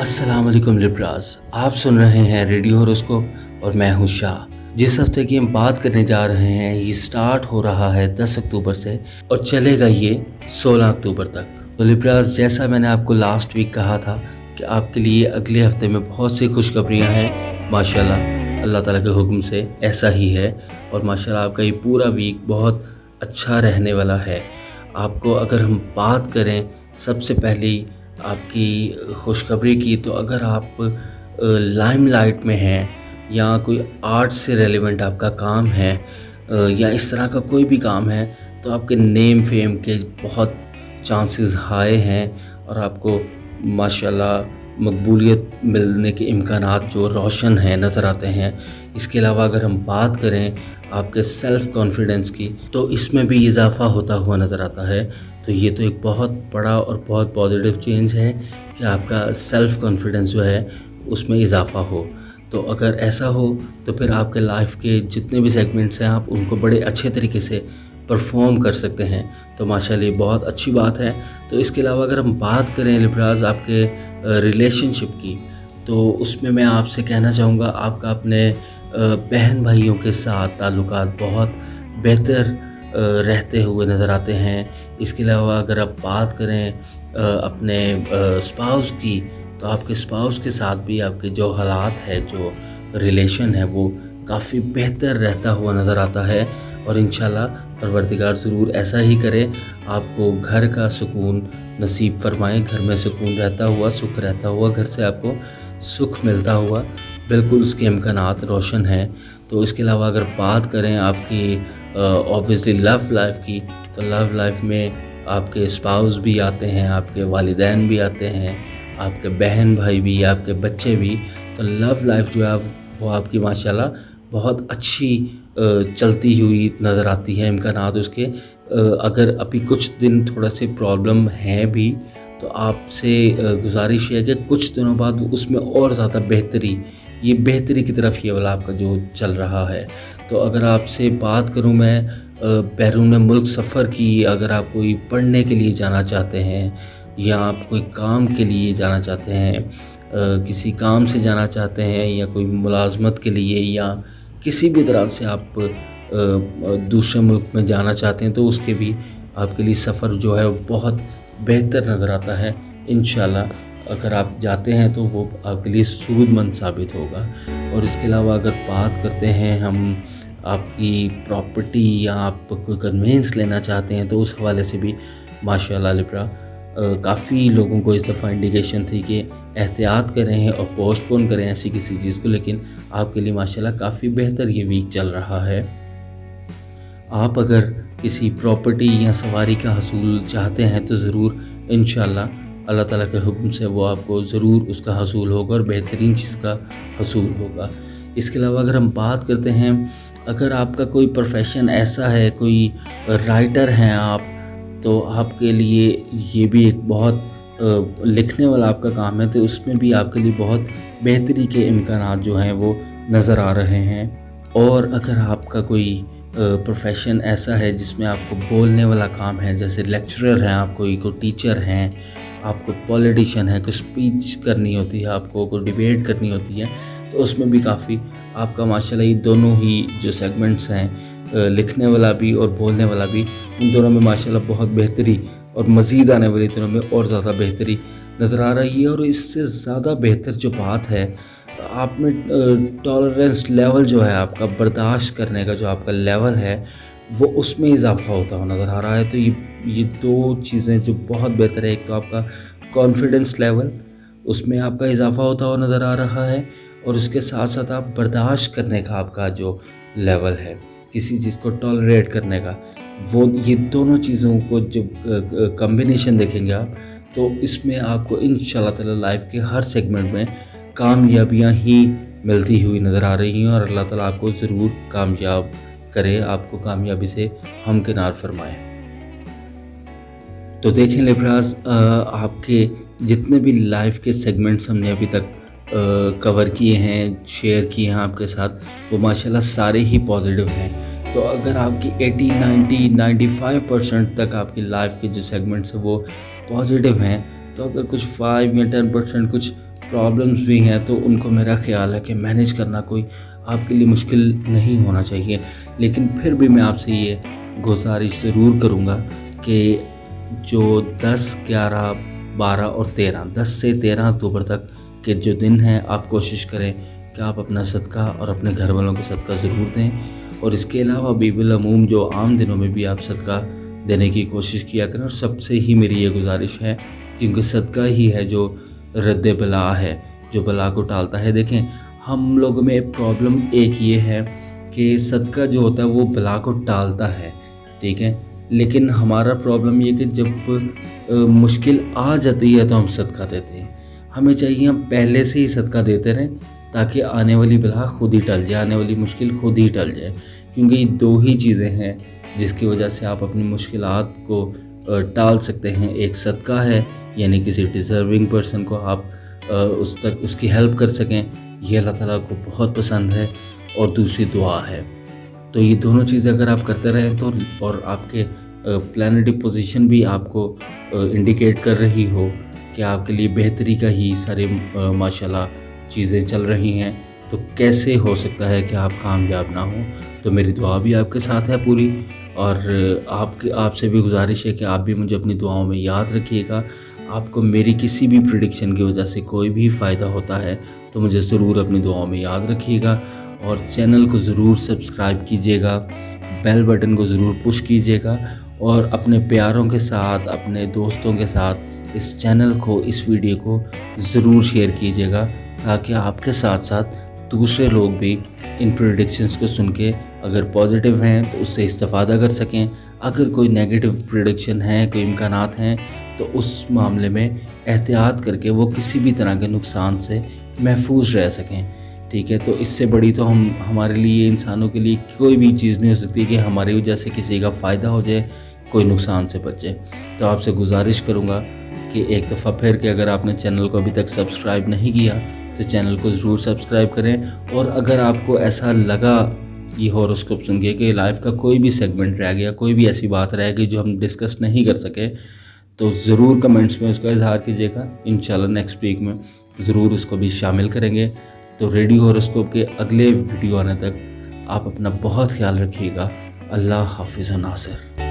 अस्सलाम वालेकुम लिब्रास, आप सुन रहे हैं रेडियो होरोस्कोप और मैं हूँ शाह। जिस हफ्ते की हम बात करने जा रहे हैं ये स्टार्ट हो रहा है 10 अक्टूबर से और चलेगा ये 16 अक्टूबर तक। तो लिब्रास, जैसा मैंने आपको लास्ट वीक कहा था कि आपके लिए अगले हफ्ते में बहुत सी खुशखबरियाँ हैं। माशाल्लाह अल्लाह ताला के हुक्म से ऐसा ही है और माशाल्लाह आपका ये पूरा वीक बहुत अच्छा रहने वाला है। आपको अगर हम बात करें सबसे पहले आपकी खुशखबरी की, तो अगर आप लाइमलाइट में हैं या कोई आर्ट से रेलेवेंट आपका काम है या इस तरह का कोई भी काम है, तो आपके नेम फेम के बहुत चांसेस हाई हैं और आपको माशाल्लाह मकबूलियत मिलने के इम्कानात जो रोशन हैं नज़र आते हैं। इसके अलावा अगर हम बात करें आपके सेल्फ़ कॉन्फिडेंस की, तो इसमें भी इजाफ़ा होता हुआ नज़र आता है। तो ये तो एक बहुत बड़ा और बहुत पॉजिटिव चेंज है कि आपका सेल्फ़ कॉन्फिडेंस जो है उसमें इजाफ़ा हो। तो अगर ऐसा हो तो फिर आपके लाइफ के जितने भी सेगमेंट्स हैं आप उनको बड़े अच्छे तरीके से परफॉर्म कर सकते हैं। तो माशाल्लाह ये बहुत अच्छी बात है। तो इसके अलावा अगर हम बात करें लिब्रास आपके रिलेशनशिप की, तो उसमें मैं आपसे कहना चाहूँगा आपका अपने बहन भाइयों के साथ ताल्लुकात बहुत बेहतर रहते हुए नज़र आते हैं। इसके अलावा अगर आप बात करें अपने स्पाउस की, तो आपके स्पाउस के साथ भी आपके जो हालात है, जो रिलेशन है, वो काफ़ी बेहतर रहता हुआ नज़र आता है और इंशाल्लाह परवरदिगार ज़रूर ऐसा ही करे, आपको घर का सुकून नसीब फरमाएं। घर में सुकून रहता हुआ, सुख रहता हुआ, घर से आपको सुख मिलता हुआ बिल्कुल उसके इम्कानात रोशन हैं। तो इसके अलावा अगर बात करें आपकी ऑब्वियसली लव लाइफ की, तो लव लाइफ में आपके स्पाउस भी आते हैं, आपके वालिदैन भी आते हैं, आपके बहन भाई भी, आपके बच्चे भी। तो लव लाइफ जो है वो आपकी माशाल्लाह बहुत अच्छी चलती हुई नज़र आती है। इम्कानात उसके अगर अभी कुछ दिन थोड़ा से प्रॉब्लम है भी, तो आपसे गुजारिश है कि कुछ दिनों बाद उसमें और ज़्यादा बेहतरी की तरफ ये वाला आपका जो चल रहा है। तो अगर आपसे बात करूं मैं बैरून मुल्क सफ़र की, अगर आप कोई पढ़ने के लिए जाना चाहते हैं या आप कोई काम के लिए जाना चाहते हैं, किसी काम से जाना चाहते हैं या कोई मुलाजमत के लिए या किसी भी तरह से आप दूसरे मुल्क में जाना चाहते हैं, तो उसके भी आपके लिए सफ़र जो है बहुत बेहतर नज़र आता है। इंशाल्लाह अगर आप जाते हैं तो वो आपके लिए सूदमंद साबित होगा। और इसके अलावा अगर बात करते हैं हम आपकी प्रॉपर्टी या आप कोई कन्वेंस लेना चाहते हैं, तो उस हवाले से भी माशाल्लाह लिब्रा काफ़ी लोगों को इस दफ़ा इंडिकेशन थी कि एहतियात करें और पोस्टपोन करें ऐसी किसी चीज़ को, लेकिन आपके लिए माशाल्लाह काफ़ी बेहतर ये वीक चल रहा है। आप अगर किसी प्रॉपर्टी या सवारी का हसूल चाहते हैं तो ज़रूर इंशाल्लाह अल्लाह ताला के हुक्म से वो आपको ज़रूर उसका हसूल होगा और बेहतरीन चीज़ का हसूल होगा। इसके अलावा अगर हम बात करते हैं, अगर आपका कोई प्रोफेशन ऐसा है, कोई राइटर हैं आप, तो आपके लिए ये भी एक बहुत लिखने वाला आपका काम है, तो उसमें भी आपके लिए बहुत बेहतरी के इम्कानात जो हैं वो नज़र आ रहे हैं। और अगर आपका कोई प्रोफेशन ऐसा है जिसमें आपको बोलने वाला काम है, जैसे लेक्चरर हैं आप, कोई टीचर हैं, आपको पॉलिटिशियन है, कोई स्पीच करनी होती है, आपको कोई डिबेट करनी होती है, तो उसमें भी काफ़ी आपका माशाल्लाह ये दोनों ही जो सेगमेंट्स हैं, लिखने वाला भी और बोलने वाला भी, उन दोनों में माशाल्लाह बहुत बेहतरी और मज़ीद आने वाले दिनों में और ज़्यादा बेहतरी नज़र आ रही है। और इससे ज़्यादा बेहतर जो बात है, आप में टॉलरेंस लेवल जो है आपका, बर्दाश्त करने का जो आपका लेवल है, वो उसमें इजाफ़ा होता हुआ नज़र आ रहा है। तो ये दो चीज़ें जो बहुत बेहतर है, एक तो आपका कॉन्फिडेंस लेवल, उसमें आपका इजाफ़ा होता हुआ नज़र आ रहा है, और उसके साथ साथ आप बर्दाश्त करने का आपका जो लेवल है, किसी चीज़ को टॉलरेट करने का, वो ये दोनों चीज़ों को जब कम्बिनेशन देखेंगे आप, तो इसमें आपको इंशाल्लाह ताला लाइफ के हर सेगमेंट में कामयाबियाँ ही मिलती हुई नज़र आ रही हैं और अल्लाह ताला आपको ज़रूर कामयाब करे, आपको कामयाबी से हमकिनार फरमाए। तो देखें लिब्रास, आपके जितने भी लाइफ के सेगमेंट्स हमने अभी तक कवर किए हैं, शेयर किए हैं आपके साथ, वो माशाल्लाह सारे ही पॉजिटिव हैं। تو اگر آپ کی 80 90 95% تک آپ کی لائف کے جو سیگمنٹس ہیں وہ پازیٹیو ہیں، تو اگر کچھ 5 یا 10% کچھ پرابلمس بھی ہیں تو ان کو میرا خیال ہے کہ مینیج کرنا کوئی آپ کے لیے مشکل نہیں ہونا چاہیے. لیکن پھر بھی میں آپ سے یہ گزارش ضرور کروں گا کہ جو 10 11 12 اور 13 10 سے 13 اکتوبر تک کے جو دن ہیں، آپ کوشش کریں کہ آپ اپنا صدقہ اور اپنے گھر والوں کے صدقہ ضرور دیں. اور اس کے علاوہ بھی بالعموم جو عام دنوں میں بھی آپ صدقہ دینے کی کوشش کیا کریں. اور سب سے ہی میری یہ گزارش ہے، کیونکہ صدقہ ہی ہے جو رد بلا ہے، جو بلا کو ٹالتا ہے. دیکھیں، ہم لوگوں میں پرابلم ایک یہ ہے کہ صدقہ جو ہوتا ہے وہ بلا کو ٹالتا ہے، ٹھیک ہے، لیکن ہمارا پرابلم یہ کہ جب مشکل آ جاتی ہے تو ہم صدقہ دیتے ہیں. ہمیں چاہیے ہم پہلے سے ہی صدقہ دیتے رہیں تاکہ آنے والی بلا خود ہی ٹل جائے، آنے والی مشکل خود ہی ٹل جائے. کیونکہ یہ 2 ہی چیزیں ہیں جس کی وجہ سے آپ اپنی مشکلات کو ٹال سکتے ہیں. ایک صدقہ ہے، یعنی کسی ڈیزرونگ پرسن کو آپ اس کی ہیلپ کر سکیں، یہ اللہ تعالیٰ کو بہت پسند ہے. اور دوسری دعا ہے. تو یہ دونوں چیزیں اگر آپ کرتے رہیں تو، اور آپ کے پلانٹری پوزیشن بھی آپ کو انڈیکیٹ کر رہی ہو کہ آپ کے لیے بہتری کا ہی سارے ماشاءاللہ چیزیں چل رہی ہیں، تو کیسے ہو سکتا ہے کہ آپ کامیاب نہ ہوں. تو میری دعا بھی آپ کے ساتھ ہے پوری، اور آپ سے بھی گزارش ہے کہ آپ بھی مجھے اپنی دعاؤں میں یاد رکھیے گا. آپ کو میری کسی بھی پریڈکشن کی وجہ سے کوئی بھی فائدہ ہوتا ہے تو مجھے ضرور اپنی دعاؤں میں یاد رکھیے گا. اور چینل کو ضرور سبسکرائب کیجیے گا، بیل بٹن کو ضرور پش کیجیے گا، اور اپنے پیاروں کے ساتھ، اپنے دوستوں کے ساتھ اس چینل کو، اس ویڈیو کو ضرور شیئر کیجیے گا، تاکہ آپ کے ساتھ ساتھ دوسرے لوگ بھی ان پریڈکشنز کو سن کے اگر پازیٹیو ہیں تو اس سے استفادہ کر سکیں. اگر کوئی نیگیٹو پریڈکشن ہے، کوئی امکانات ہیں، تو اس معاملے میں احتیاط کر کے وہ کسی بھی طرح کے نقصان سے محفوظ رہ سکیں. ٹھیک ہے، تو اس سے بڑی تو ہمارے لیے، انسانوں کے لیے کوئی بھی چیز نہیں ہو سکتی کہ ہماری وجہ سے کسی کا فائدہ ہو جائے، کوئی نقصان سے بچ جائے. تو آپ سے گزارش کروں گا کہ ایک دفعہ پھر کہ اگر آپ نے چینل کو ابھی تک سبسکرائب نہیں کیا تو چینل کو ضرور سبسکرائب کریں. اور اگر آپ کو ایسا لگا یہ ہاروسکوپ سن کے کہ لائف کا کوئی بھی سیگمنٹ رہ گیا، کوئی بھی ایسی بات رہ گئی جو ہم ڈسکس نہیں کر سکے، تو ضرور کمنٹس میں اس کا اظہار کیجیے گا. انشاءاللہ نیکسٹ ویک میں ضرور اس کو بھی شامل کریں گے. تو ریڈیو ہاروسکوپ کے اگلے ویڈیو آنے تک آپ اپنا بہت خیال رکھیے گا. اللہ حافظ و ناصر.